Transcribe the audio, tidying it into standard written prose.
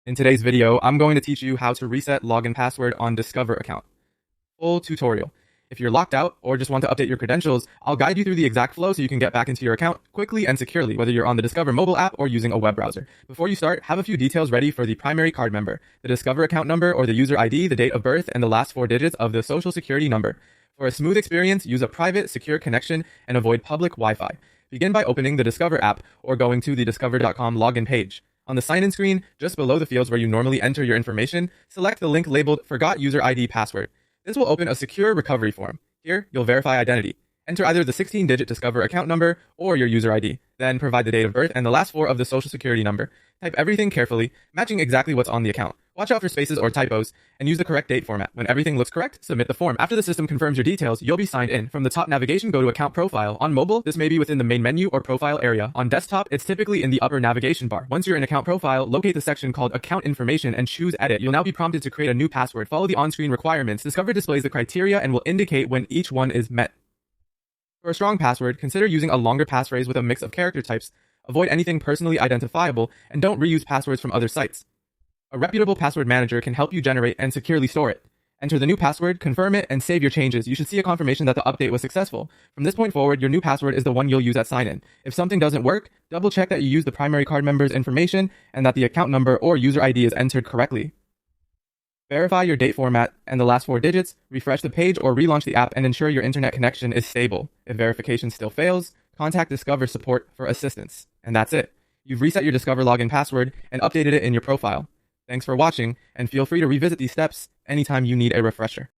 In today's video, I'm going to teach you how to reset login password on Discover account. Full tutorial. If you're locked out or just want to update your credentials, I'll guide you through the exact flow so you can get back into your account quickly and securely, whether you're on the Discover mobile app or using a web browser. Before you start, have a few details ready for the primary card member, the Discover account number or the user ID, the date of birth, and the last 4 digits of the social security number. For a smooth experience, use a private, secure connection and avoid public Wi-Fi. Begin by opening the Discover app or going to the discover.com login page. On the sign-in screen, just below the fields where you normally enter your information, select the link labeled Forgot User ID Password. This will open a secure recovery form. Here, you'll verify identity. Enter either the 16-digit Discover account number or your user ID. Then provide the date of birth and the last 4 of the social security number. Type everything carefully, matching exactly what's on the account. Watch out for spaces or typos, and use the correct date format. When everything looks correct, submit the form. After the system confirms your details, you'll be signed in. From the top navigation, go to Account Profile. On mobile, this may be within the main menu or profile area. On desktop, it's typically in the upper navigation bar. Once you're in Account Profile, locate the section called Account Information and choose Edit. You'll now be prompted to create a new password. Follow the on-screen requirements. Discover displays the criteria and will indicate when each one is met. For a strong password, consider using a longer passphrase with a mix of character types. Avoid anything personally identifiable, and don't reuse passwords from other sites. A reputable password manager can help you generate and securely store it. Enter the new password, confirm it, and save your changes. You should see a confirmation that the update was successful. From this point forward, your new password is the one you'll use at sign-in. If something doesn't work, double check that you use the primary card member's information and that the account number or user ID is entered correctly. Verify your date format and the last 4 digits, refresh the page or relaunch the app and ensure your internet connection is stable. If verification still fails, contact Discover support for assistance. And that's it. You've reset your Discover login password and updated it in your profile. Thanks for watching, and feel free to revisit these steps anytime you need a refresher.